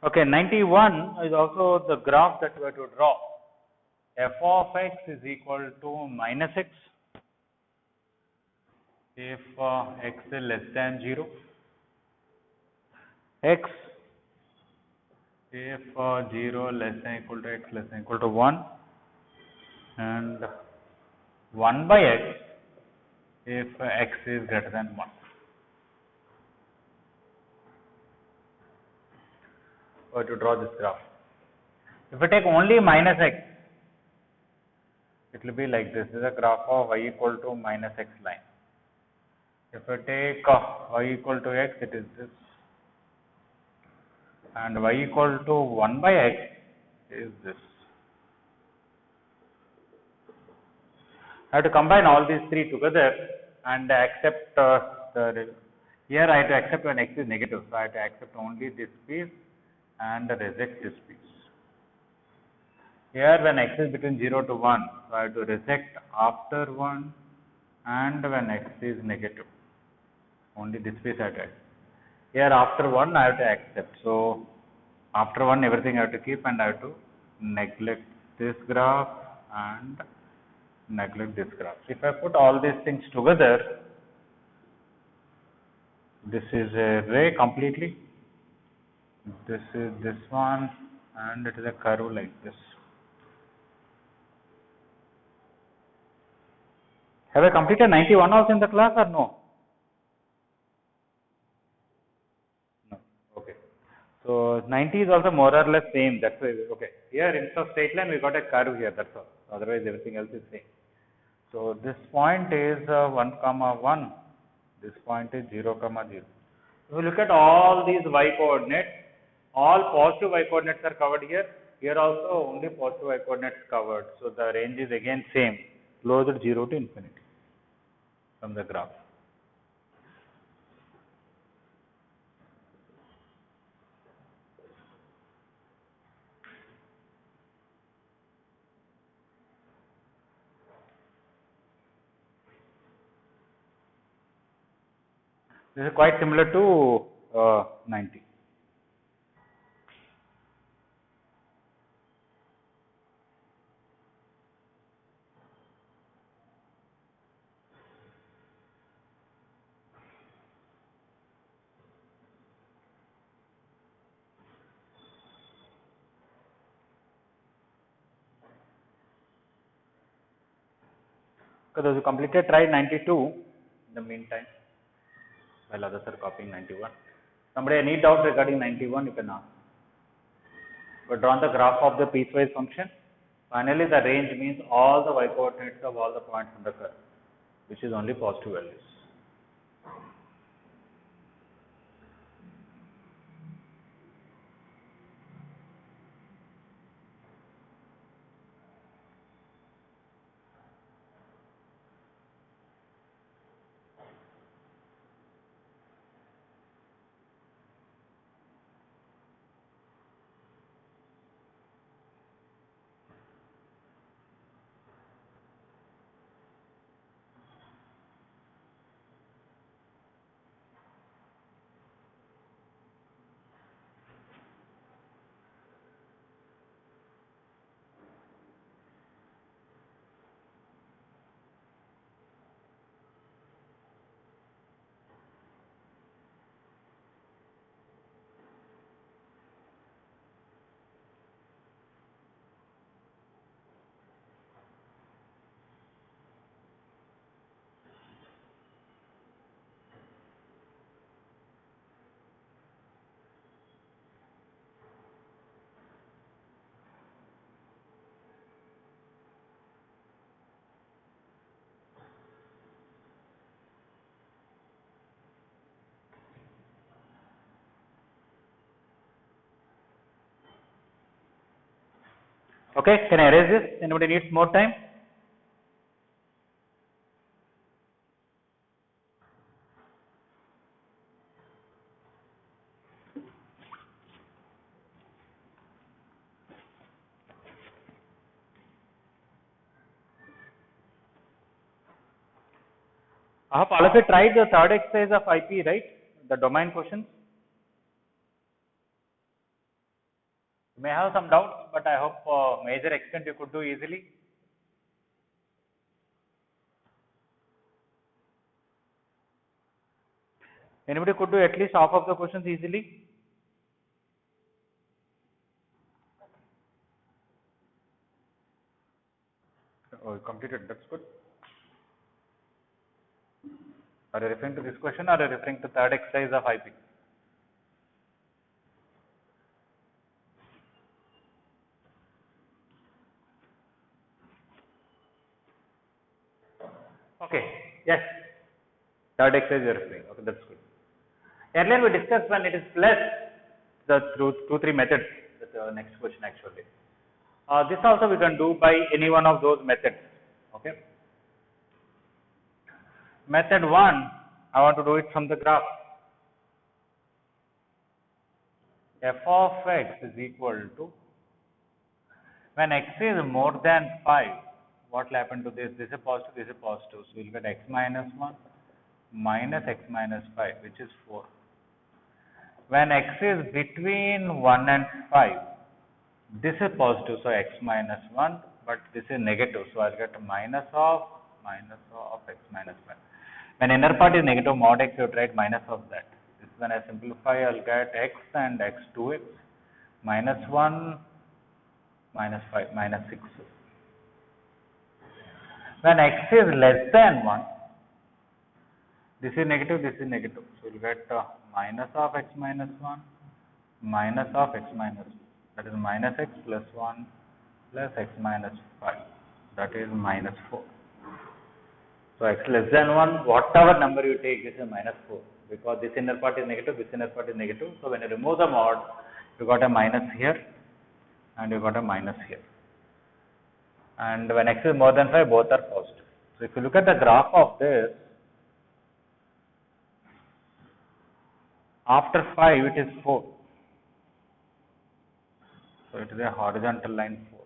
Okay, 91 is also the graph that we have to draw. F of x is equal to minus x if x is less than 0, x if 0 less than equal to x less than equal to 1, and 1 by x if x is greater than 1. We have to draw this graph. If we take only minus x, it will be like this. This is a graph of y equal to minus x line. If we take y equal to x, it is this, and y equal to 1 by x is this. I have to combine all these three together and accept here I have to accept when x is negative. So I have to accept only this piece and reject this piece. Here when x is between 0 to 1, so I have to reject after 1 and when x is negative. Only this piece I have to accept. Here after 1 I have to accept. So after 1 everything I have to keep, and I have to neglect this graph and neglect this graph. If I put all these things together, this is a ray completely, this is this one, and it is a curve like this. Have I completed 91 also in the class or no? No. Okay. So 90 is also more or less same. That's why. Okay. Here instead of straight line we got a curve here. That's all. Otherwise everything else is same. So this point is 1 comma 1. This point is 0 comma 0. If you look at all these y coordinates, all positive y coordinates are covered here. Here also only positive y coordinates covered. So the range is again same, closed 0 to infinity from the graph. This is quite similar to 90. So those who completed, try 92 in the meantime, while others are copying 91. Somebody any doubt regarding 91, you can ask. We have drawn the graph of the piecewise function. Finally, the range means all the y coordinates of all the points on the curve, which is only positive values. Okay, can I erase this? Anybody needs more time? I hope all of you tried the third exercise of IP, right? The domain questions. You may have some doubts, but I hope major extent you could do easily. Anybody could do at least half of the questions easily? Oh, you completed, that's good. Are you referring to this question or are you referring to third exercise of IP? Okay, yes. Third exercise you are referring. Okay, that's good. Earlier we discussed when it is plus the through 2-3 methods. That's the next question actually. This also we can do by any one of those methods. Okay. Method 1, I want to do it from the graph. F of x is equal to, when x is more than 5, what will happen to this? This is a positive, this is a positive. So we will get x minus 1 minus x minus 5, which is 4. When x is between 1 and 5, this is positive, so x minus 1, but this is negative, so I will get minus of x minus 5. When inner part is negative, mod x, you have to write minus of that. This when I simplify, I will get x and x 2x minus 1 minus 5 minus 6. When x is less than 1, this is negative, so we will get minus of x minus 1 minus of x minus 2. That is minus x plus 1 plus x minus 5. That is minus 4. So x less than 1, whatever number you take, this is minus 4. Because this inner part is negative, this inner part is negative. So when you remove the mod, you got a minus here and you got a minus here. And when x is more than 5, both are positive. So if you look at the graph of this, after 5 it is 4. So it is a horizontal line 4.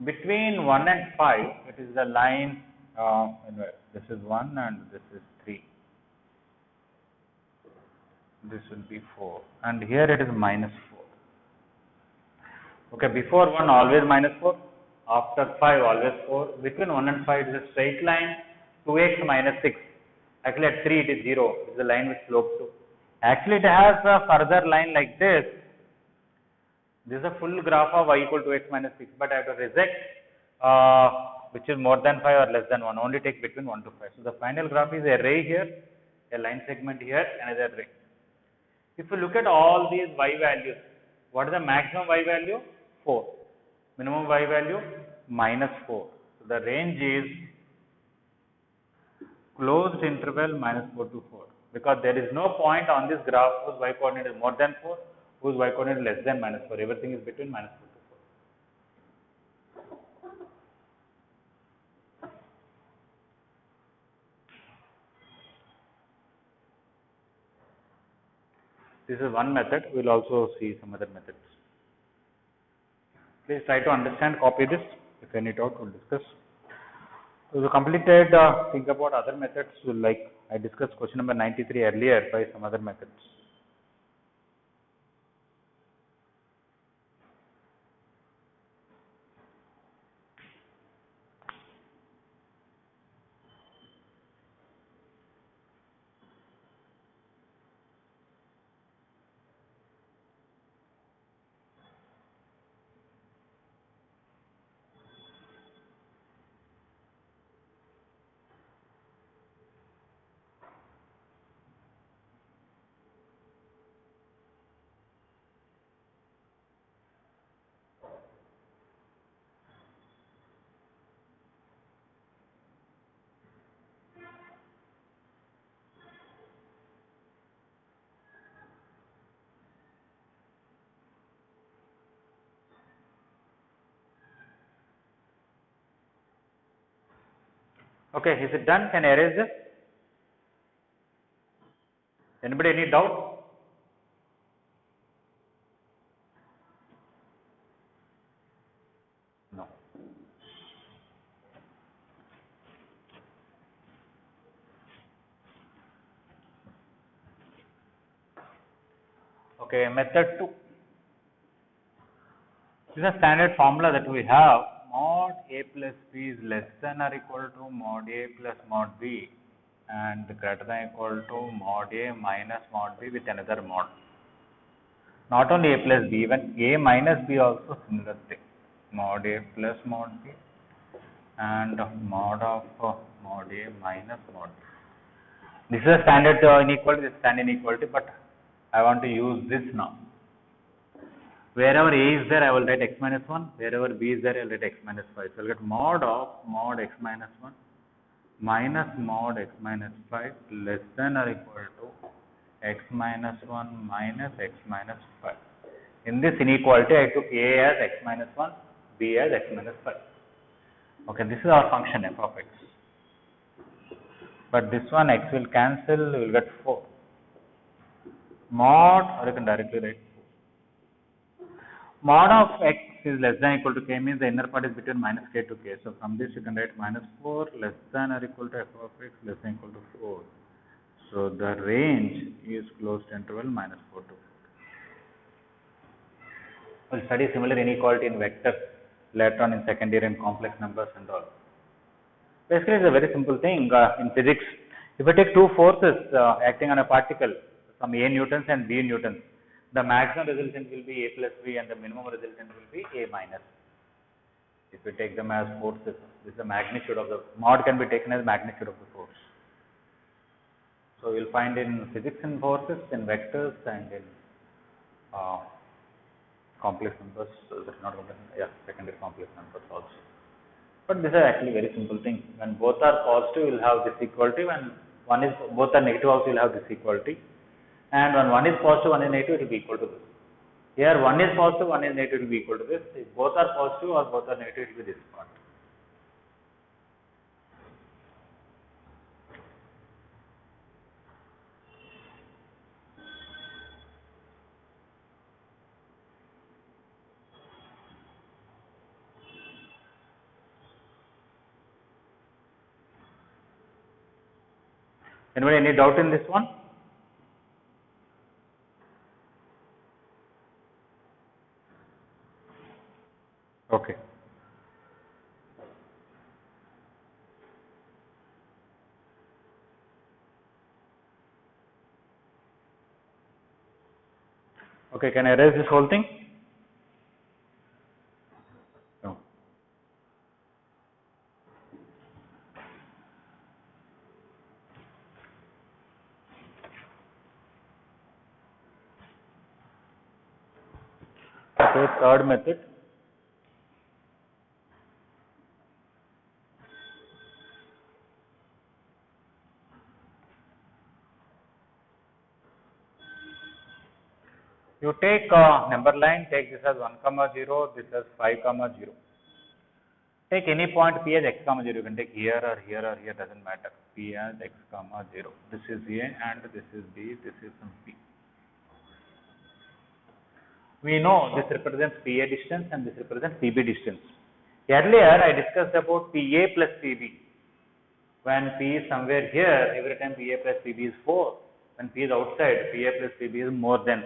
Between 1 and 5, it is the line, this is 1 and this is 3. This will be 4. And here it is minus 4. Okay, before 1 always minus 4. After 5 always 4. Between 1 and 5 it is a straight line, 2x minus 6. Actually at 3 it is 0. It is the line with slope 2. Actually it has a further line like this. This is a full graph of y equal to x minus 6, but I have to reject which is more than 5 or less than 1, only take between 1 to 5. So the final graph is a ray here, a line segment here, another ray. If you look at all these y values, what is the maximum y value? 4. Minimum y value? Minus 4. So the range is closed interval minus 4 to 4, because there is no point on this graph whose y coordinate is more than 4, whose y coordinate is less than minus 4. Everything is between minus 4 to 4. This is one method. We will also see some other methods. Please try to understand, copy this. If any doubt, we will discuss. So, we completed, think about other methods, like I discussed question number 93 earlier by some other methods. Okay, is it done? Can I erase this? Anybody any doubt? No. Okay, method 2. This is a standard formula that we have. Mod A plus B is less than or equal to mod A plus mod B and greater than or equal to mod A minus mod B with another mod. Not only A plus B, even A minus B also similar thing. Mod A plus mod B and mod of mod A minus mod B. This is a standard inequality, this is standard inequality, but I want to use this now. Wherever A is there, I will write x minus 1. Wherever B is there, I will write x minus 5. So I will get mod of mod x minus 1 minus mod x minus 5 less than or equal to x minus 1 minus x minus 5. In this inequality, I took A as x minus 1, B as x minus 5. Okay, this is our function f of x. But this one x will cancel, we will get 4. Mod, or you can directly write mod of x is less than or equal to k means the inner part is between minus k to k. So from this you can write minus 4 less than or equal to f of x less than or equal to 4. So the range is closed interval minus 4 to 4. We'll study similar inequality in vectors later on in second year in complex numbers and all. Basically it's a very simple thing in physics. If you take two forces acting on a particle, some A newtons and B newtons, the maximum resultant will be A plus B and the minimum resultant will be A minus. If we take them as forces, this is the magnitude of the mod can be taken as magnitude of the force. So you will find in physics and forces, in vectors and in complex numbers, not complex, yeah, secondary complex numbers also. But this is actually very simple thing. When both are positive, you will have this equality. When one is both are negative, also you will have this equality. And when one is positive, one is negative, it will be equal to this. Here one is positive, one is negative, it will be equal to this. If both are positive or both are negative, it will be this part. Anybody any doubt in this one? Okay. Okay, can I erase this whole thing? No. Okay, third method. You take number line, take this as 1, 0, this as 5, 0. Take any point P as x, 0. You can take here or here or here, doesn't matter. P as x, 0. This is A and this is B, this is some P. We know this represents PA distance and this represents PB distance. Earlier I discussed about PA plus PB. When P is somewhere here, every time PA plus PB is 4. When P is outside, PA plus PB is more than.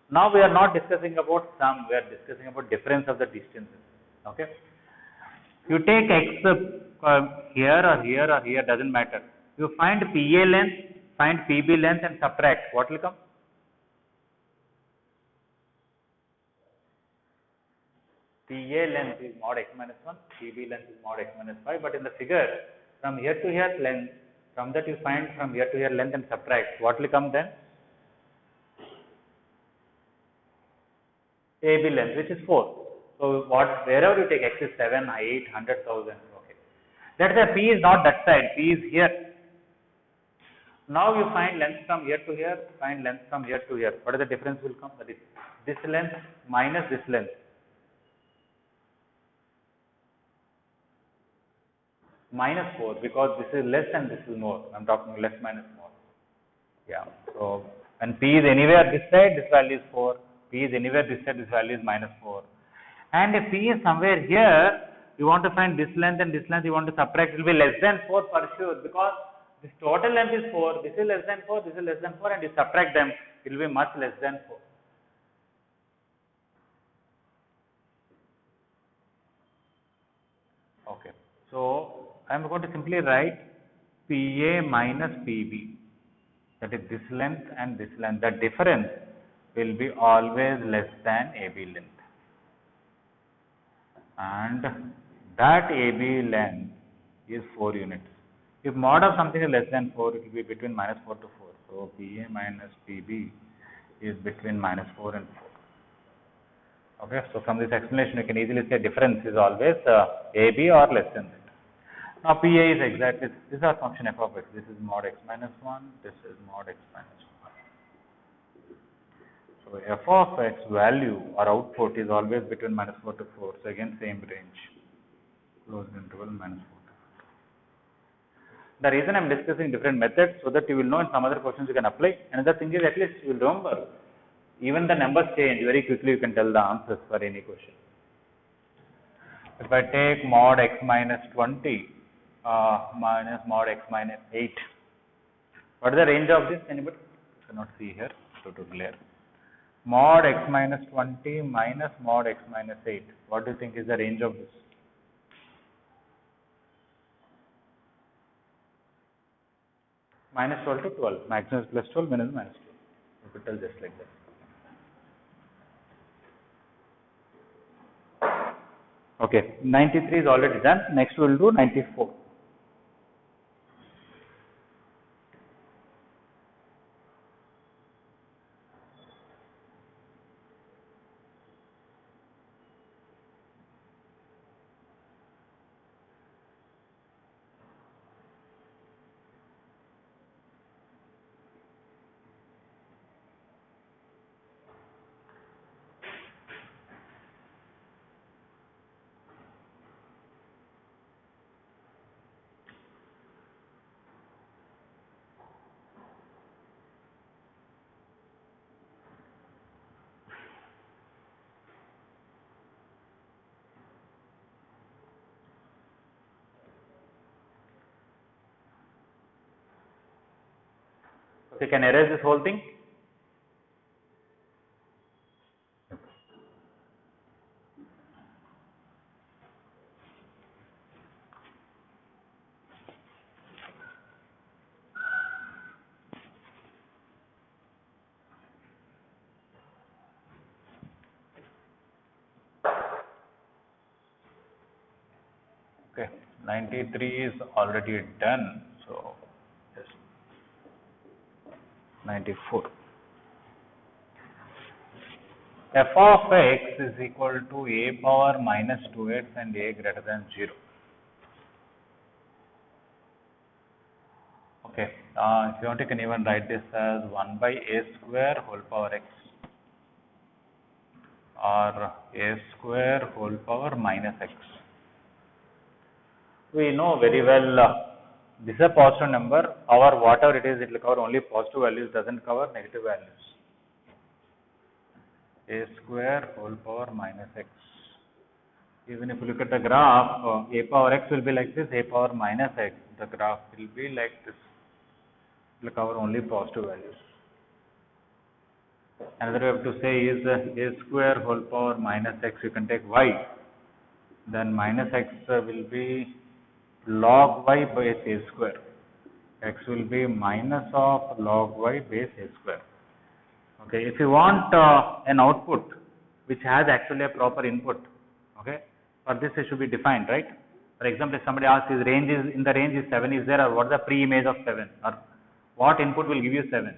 Now we are not discussing about sum, we are discussing about difference of the distances. Okay. You take x here or here or here, doesn't matter. You find PA length, find PB length and subtract. What will come? PA length is mod x minus 1, PB length is mod x minus 5. But in the figure, from here to here length, from that you find from here to here length and subtract. What will come then? AB length, which is 4. So wherever you take x is 7, 8, 100,000. Okay. Let's say P is not that side, P is here. Now you find length from here to here, find length from here to here. What is the difference will come? That is this length minus this length. Minus 4, because this is less and this is more. I am talking less minus more. Yeah. So when P is anywhere this side, this value is 4. P is anywhere this side, this value is minus 4. And if P is somewhere here, you want to find this length and this length, you want to subtract, it will be less than 4 for sure, because this total length is 4, this is less than 4, this is less than 4, and you subtract them, it will be much less than 4. So I am going to simply write PA minus PB, that is this length and this length. The difference will be always less than AB length, and that AB length is 4 units. If mod of something is less than 4, it will be between minus 4 to 4. So PA minus PB is between minus 4 and 4. Okay, so from this explanation, you can easily say difference is always AB or less than that. Now PA is exactly, this is our function f of x. This is mod x minus 1, this is mod x minus 1. So f of x value or output is always between minus 4 to 4. So again same range, closed interval minus 4 to 4. The reason I am discussing different methods so that you will know in some other questions you can apply. Another thing is at least you will remember, even the numbers change very quickly, you can tell the answers for any question. If I take mod x minus 20 minus mod x minus 8, what is the range of this? Anybody? You cannot see here, so to glare. Mod x minus 20 minus mod x minus 8. What do you think is the range of this? Minus 12 to 12. Maximum is plus 12, minimum minus 12. You could tell just like that. Okay, 93 is already done. Next we will do 94. Okay, can I erase this whole thing? Okay, 93 is already done. So, yes, 94. F of x is equal to a power minus 2x and a greater than 0. Okay, if you want, you can even write this as 1 by a square whole power x or a square whole power minus x. We know very well this is a positive number. Power whatever it is, it will cover only positive values, doesn't cover negative values. A square whole power minus x. Even if you look at the graph, a power x will be like this, a power minus x, the graph will be like this. It will cover only positive values. Another way to say is a square whole power minus x, you can take y, then minus x will be log y base a square. X will be minus of log y base a square. Okay, if you want an output which has actually a proper input, okay, for this it should be defined, right? For example, if somebody asks his range is in the range is 7 is there, or what is the pre-image of 7, or what input will give you 7?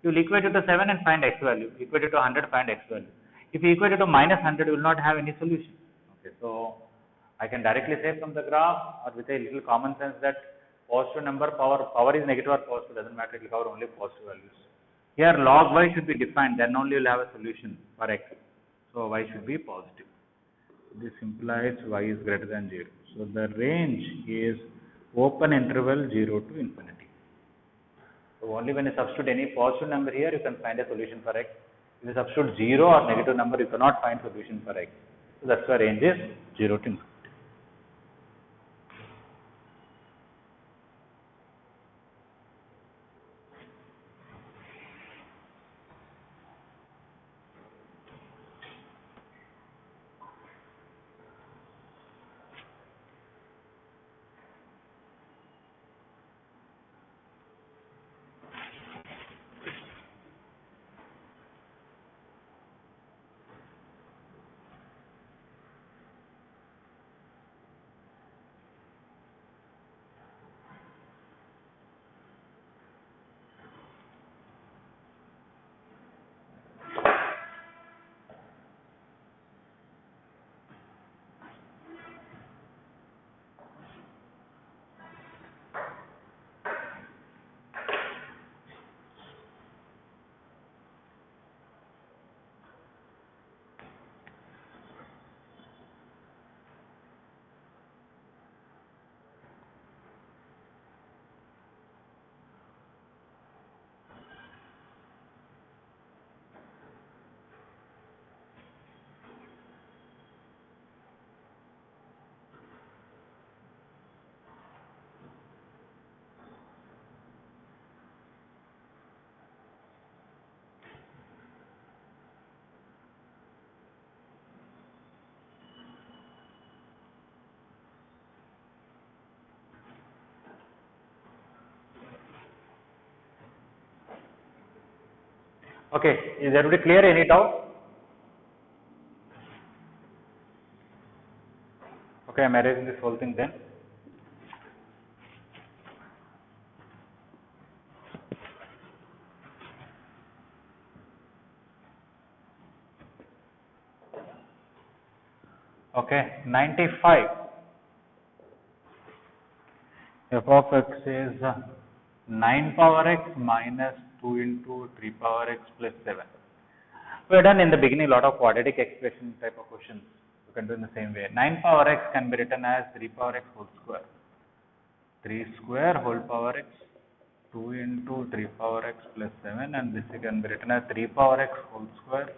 You will equate it to 7 and find x value. Equate it to 100, find x value. If you equate it to minus 100, you will not have any solution. Okay, so I can directly say from the graph or with a little common sense that positive number power is negative or positive, doesn't matter, it will cover only positive values. Here log y should be defined, then only you will have a solution for x. So y should be positive. This implies y is greater than 0. So the range is open interval 0 to infinity. So only when you substitute any positive number here, you can find a solution for x. If you substitute 0 or negative number, you cannot find solution for x. So that's why range is 0 to infinity. Okay, is everybody clear? Any doubt? Okay, I'm erasing this whole thing then. Okay, 95. F of x is 9 power x minus 2 into 3 power x plus 7. We have done in the beginning a lot of quadratic expression type of questions. You can do in the same way. 9 power x can be written as 3 power x whole square. 3 square whole power x, 2 into 3 power x plus 7, and this can be written as 3 power x whole square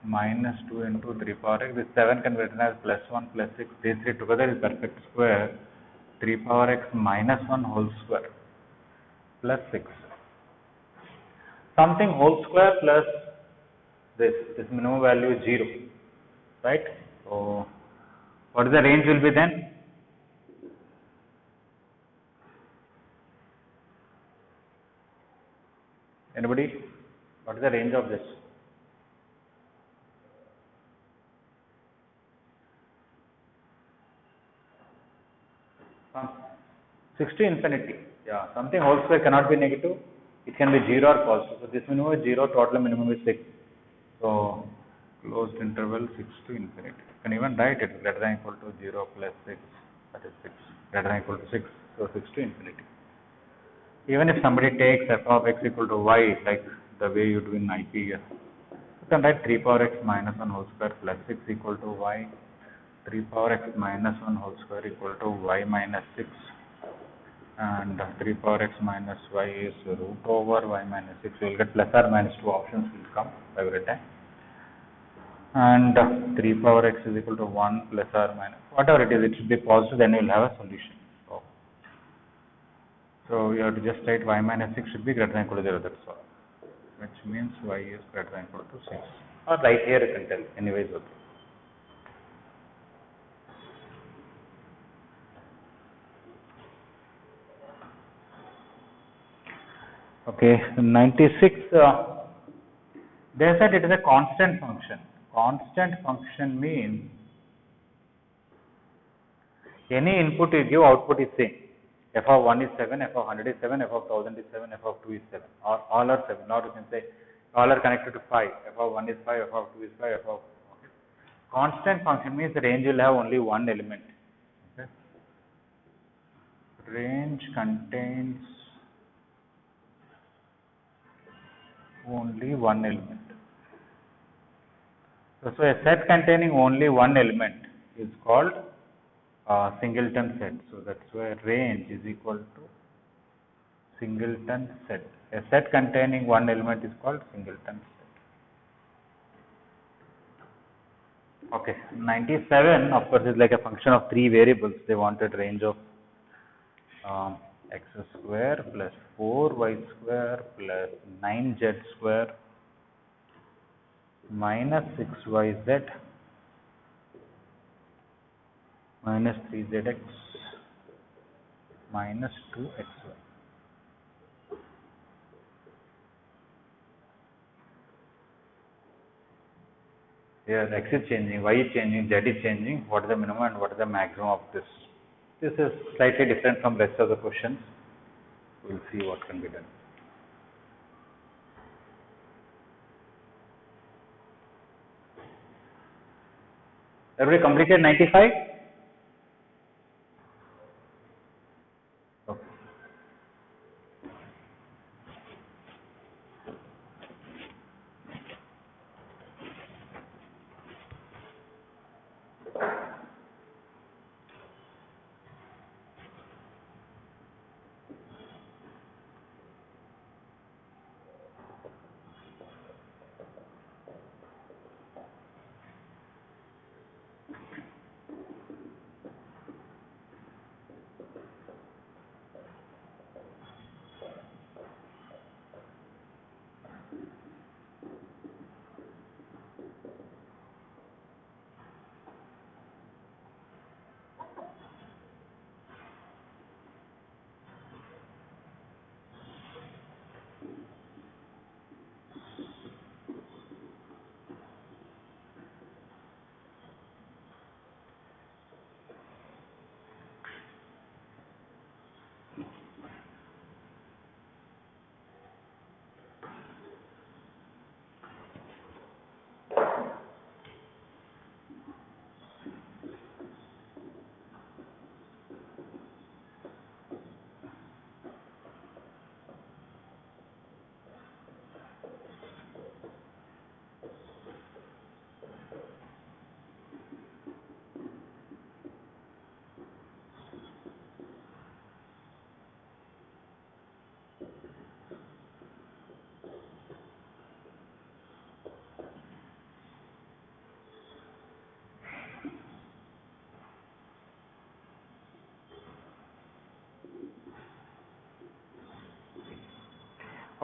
minus 2 into 3 power x. This 7 can be written as plus 1 plus 6. These three together is perfect square. 3 power x minus 1 whole square plus 6. Something whole square plus this minimum value is 0, right? So, what is the range will be then? Anybody? What is the range of this? 6 to infinity. Yeah, something whole square cannot be negative. It can be 0 or positive. So, this minimum is 0, total minimum is 6. So, closed interval 6 to infinity. You can even write it greater than equal to 0 plus 6, that is 6, greater than equal to 6. So, 6 to infinity. Even if somebody takes f of x equal to y, like the way you do in IP here, you can write 3 power x minus 1 whole square plus 6 equal to y, 3 power x minus 1 whole square equal to y minus 6, and 3 power x minus y is root over y minus 6. You will get plus or minus 2 options will come every time. And 3 power x is equal to 1 plus or minus, whatever it is, it should be positive, then you will have a solution. So you have to just write y minus 6 should be greater than equal to 0, that's all. Which means y is greater than equal to 6. Or right here you can tell, anyways. Okay, 96, they said it is a constant function. Constant function means any input you give, output is same. F of 1 is 7, F of 100 is 7, F of 1000 is 7, F of 2 is 7. Or all are 7. Or you can say all are connected to 5. F of 1 is 5, F of 2 is 5, F of... Okay. Constant function means the range will have only one element. Okay. Range contains only one element. So a set containing only one element is called singleton set. So that's why range is equal to singleton set. A set containing one element is called singleton set. Okay, 97 of course is like a function of three variables. They wanted range of x square plus 4y square plus 9z square minus 6yz minus 3zx minus 2xy. Here x is changing, y is changing, z is changing. What is the minimum and what is the maximum of this? This is slightly different from rest of the questions. We will see what can be done. Everybody completed 95? Okay.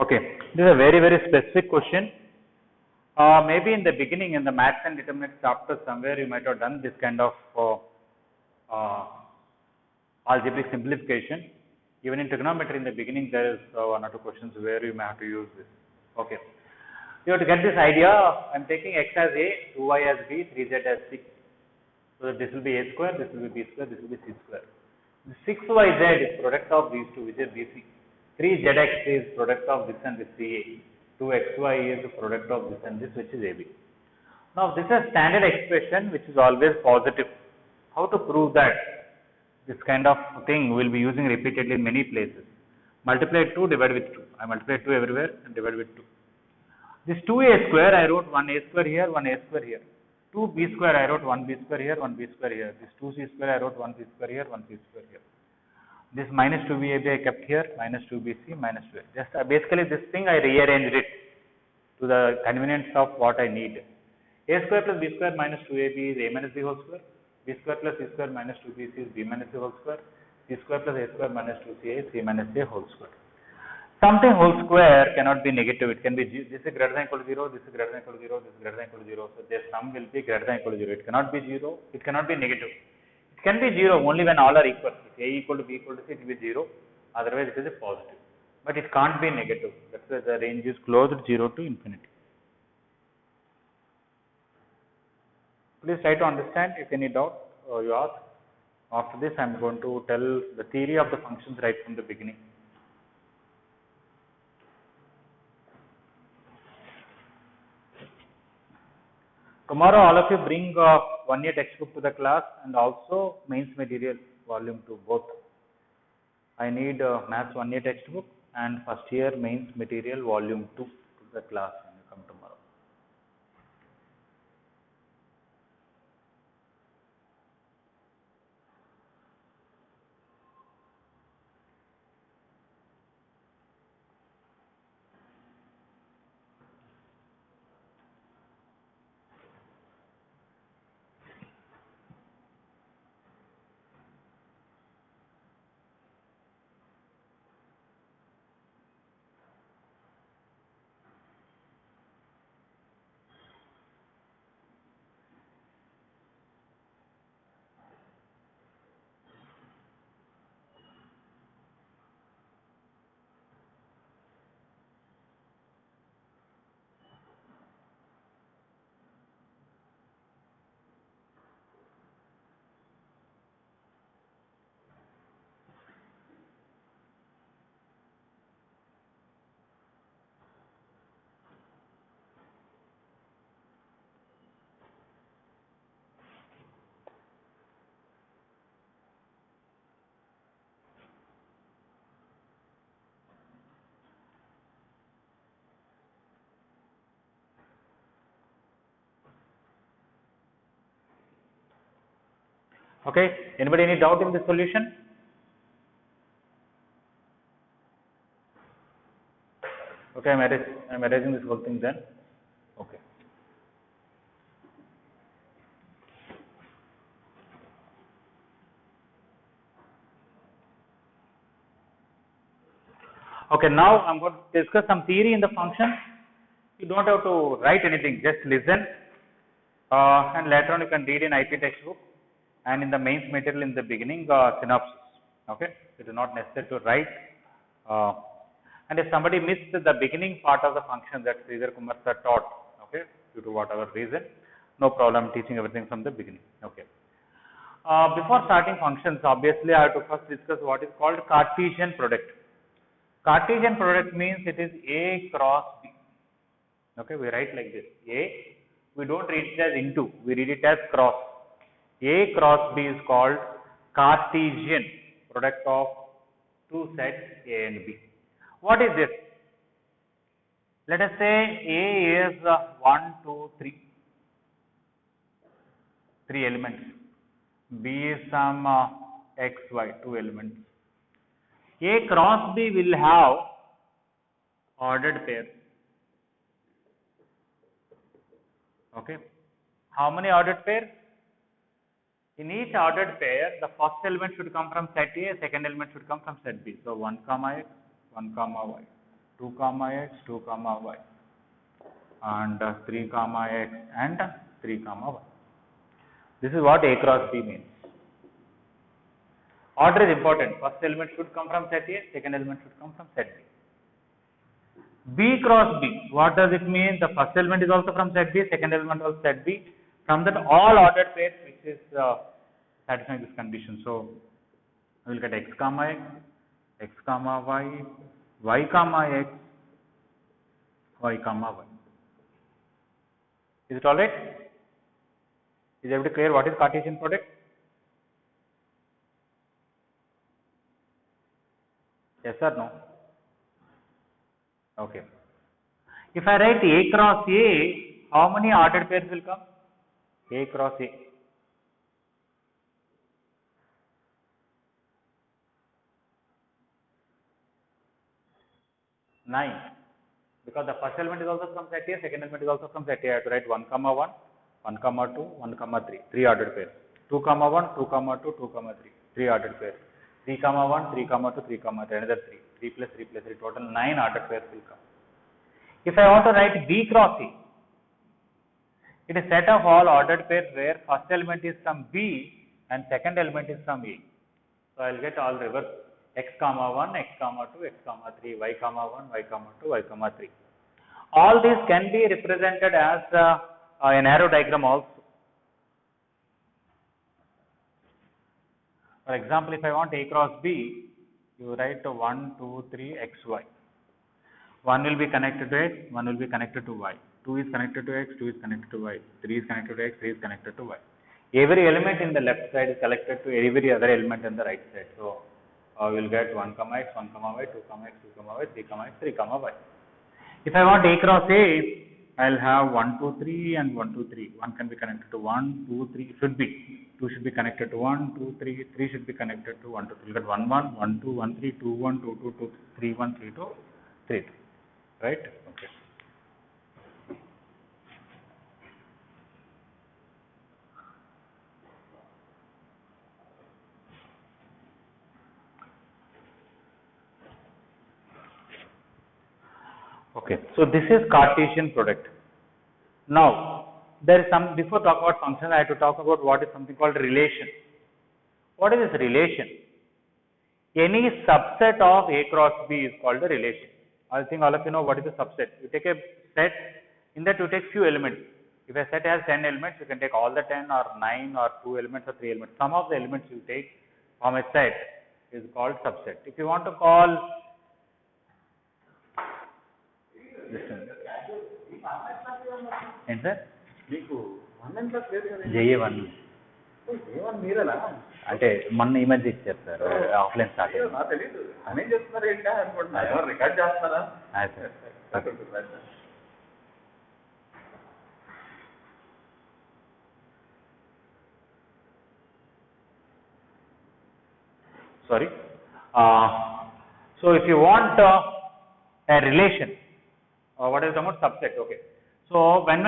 Okay, this is a very, very specific question. Maybe in the beginning, in the maths and determinants chapter, somewhere you might have done this kind of algebraic simplification. Even in trigonometry, in the beginning, there is one or two questions where you may have to use this. Okay. You have to get this idea. I am taking x as a, 2y as b, 3z as 6. So this will be a square, this will be b square, this will be c square. The 6yz is product of these two, which is bc. 3zx is product of this and this ca. 2xy is the product of this and this, which is ab. Now this is a standard expression which is always positive. How to prove that? This kind of thing will be using repeatedly in many places. Multiply 2, divide with 2. I multiply 2 everywhere and divide with 2. This 2a square, I wrote 1a square here, 1a square here. 2b square, I wrote 1b square here, 1b square here. This 2c square, I wrote 1c square here, 1c square here. This minus 2bab I kept here, minus 2bc, minus 2a. Just basically this thing I rearranged it to the convenience of what I need. A square plus b square minus 2ab is a minus b whole square. B square plus c square minus 2bc is b minus c whole square. C square plus a square minus 2ca is c minus a whole square. Something whole square cannot be negative. It can be this is greater than equal to 0, this is greater than equal to 0, this is greater than equal to 0. So their sum will be greater than equal to 0. It cannot be 0. It cannot be negative. It can be 0 only when all are equal. If a equal to b equal to c, it will be 0. Otherwise, it is a positive. But it can't be negative. That's why the range is closed 0 to infinity. Please try to understand. If any doubt you ask. After this, I am going to tell the theory of the functions right from the beginning. Tomorrow, all of you bring 1 year textbook to the class and also mains material volume 2 both. I need maths 1 year textbook and first year mains material volume 2 to the class when you come tomorrow. Okay, anybody any doubt in the solution? Okay, I'm erasing this whole thing then. Okay. Okay, now I'm going to discuss some theory in the function. You don't have to write anything, just listen and later on you can read in IP textbook and in the mains material in the beginning synopsis. Okay, it is not necessary to write. And if somebody missed the beginning part of the function that Sridhar Kumar sir taught, okay, due to whatever reason, no problem teaching everything from the beginning. Okay. Before starting functions, obviously I have to first discuss what is called Cartesian product. Cartesian product means it is A cross B. Okay, we write like this. A, we don't read it as into, we read it as cross. A cross B is called Cartesian product of two sets A and B. What is this? Let us say A is 1, 2, 3. 3 elements. B is some x, y, 2 elements. A cross B will have ordered pairs. Okay. How many ordered pairs? In each ordered pair, the first element should come from set A, second element should come from set B. So 1, x, 1, y, 2 comma x, 2 comma y, and 3 comma x and 3 comma y. This is what A cross B means. Order is important. First element should come from set A, second element should come from set B. B cross B, what does it mean? The first element is also from set B, second element also set B. From that, all ordered pairs which is satisfying this condition. So we will get x comma x, x comma y, y comma x, y comma y. Is it alright? Is everybody clear what is Cartesian product? Yes or no? Okay. If I write A cross A, how many ordered pairs will come? A cross A. Nine. Because the first element is also from set A, second element is also from set A. I have to write 1 comma 1, 1 comma 2, 1 comma 3. 3 ordered pairs. 2 comma 1, 2 comma 2, 2 comma 3. 3 ordered pairs. 3 comma 1, 3 comma 2, 3 comma 3. Another 3. 3 plus 3 plus 3. Total 9 ordered pairs will come. If I want to write B cross A, it is set of all ordered pairs where first element is from B and second element is from A. So I will get all reverse x comma 1, x comma 2, x comma 3, y comma 1, y comma 2, y comma 3. All these can be represented as an arrow diagram also. For example, if I want A cross B, you write 1, 2, 3, x, y. 1 will be connected to x, 1 will be connected to y. 2 is connected to x, 2 is connected to y. 3 is connected to x, 3 is connected to y. Every element in the left side is connected to every other element in the right side. So we will get 1 comma x, 1 comma y, 2 comma x, 2 comma y, 3 comma x, 3 comma y. If I want A cross A, I will have 1, 2, 3 and 1, 2, 3. 1 can be connected to 1, 2, 3, should be. 2 should be connected to 1, 2, 3, 3 should be connected to 1, 2, 3. You get 1, 1, 1, 2, 1, 3, 2, 1, 2, 2, 2, 3, 1, 3, 2, 3, 2. Right? Okay. Okay, so this is Cartesian product. Now, there is some, before talk about function, I have to talk about what is something called relation. What is this relation? Any subset of A cross B is called a relation. I think all of you know what is a subset. You take a set, in that you take few elements. If a set has 10 elements, you can take all the 10 or 9 or 2 elements or 3 elements. Some of the elements you take from a set is called subset. If you want to call, listen, and sir, JA1 మీరేనా అంటే మొన్న ఈ మధ్య ఇచ్చారు sir offline start అయింది. నాకు తెలీదు అనే చేస్తున్నారు ఏంటా అనుకుంటున్నా ఎవరు రికార్డ్ చేస్తారా sir sorry. So if you want a relation, what is the word subset? Okay. So when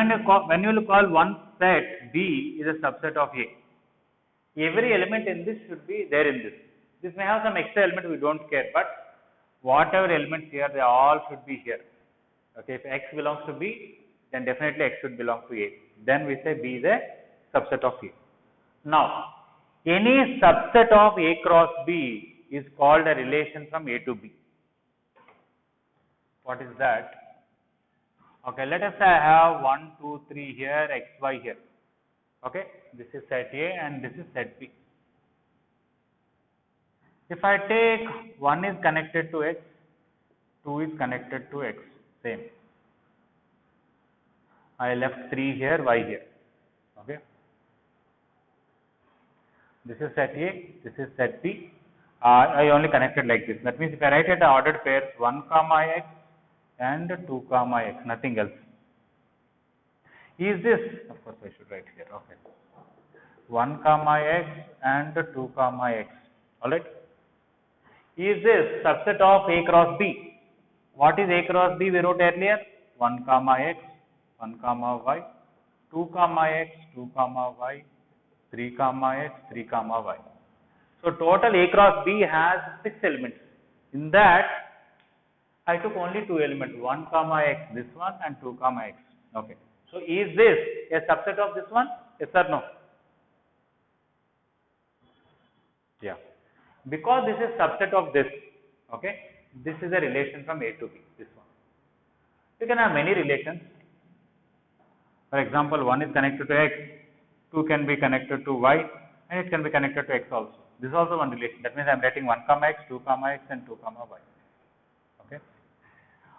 you will call one set B is a subset of A. Every element in this should be there in this. This may have some extra element, we don't care, but whatever elements here, they all should be here. Okay. If X belongs to B, then definitely X should belong to A. Then we say B is a subset of A. Now, any subset of A cross B is called a relation from A to B. What is that? Okay, let us say I have 1, 2, 3 here, x, y here. Okay, this is set A and this is set B. If I take 1 is connected to x, 2 is connected to x, same. I left 3 here, y here. Okay. This is set A, this is set B. I only connected like this. That means if I write it ordered pairs 1 comma x and 2 comma x, nothing else. Is this, of course I should write here, okay. 1 comma x and 2 comma x, alright. Is this subset of A cross B? What is A cross B we wrote earlier? 1 comma x, 1 comma y, 2 comma x, 2 comma y, 3 comma x, 3 comma y. So total A cross B has 6 elements. In that, I took only two elements, 1 comma x, this one, and 2 comma x. Okay. So is this a subset of this one? Yes or no? Yeah. Because this is subset of this, okay, this is a relation from A to B, this one. You can have many relations. For example, 1 is connected to x, 2 can be connected to y, and it can be connected to x also. This is also one relation. That means I am writing 1 comma x, 2 comma x, and 2 comma y. Okay.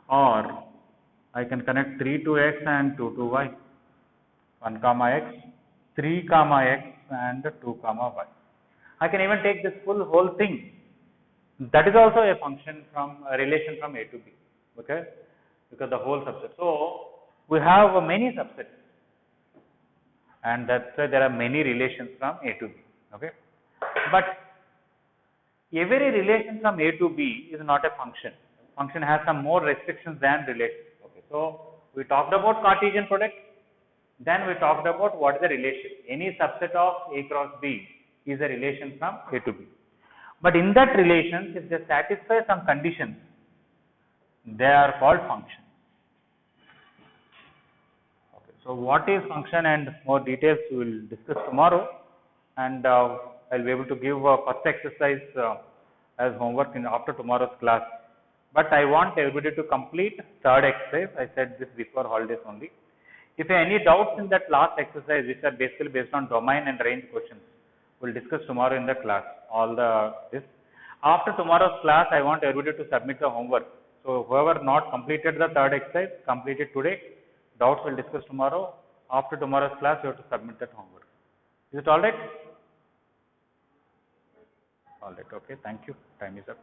Or I can connect 3 to x and 2 to y. 1 comma x, 3 comma x, and 2 comma y. I can even take this whole thing. That is also a function from a relation from A to B. Okay, because the whole subset. So we have many subsets, and that's why there are many relations from A to B. Okay, but every relation from A to B is not a function. Function has some more restrictions than relation. Okay, so we talked about Cartesian product. Then we talked about what is the relation. Any subset of A cross B is a relation from A to B. But in that relation, if they satisfy some conditions, they are called functions. Okay. So what is function and more details we will discuss tomorrow, and I will be able to give first exercise as homework after tomorrow's class. But I want everybody to complete third exercise. I said this before holidays only. If you have any doubts in that last exercise, which are basically based on domain and range questions, we will discuss tomorrow in the class. After tomorrow's class, I want everybody to submit the homework. So whoever not completed the third exercise, complete it today. Doubts will discuss tomorrow. After tomorrow's class, you have to submit that homework. Is it all right? All right. Okay. Thank you. Time is up.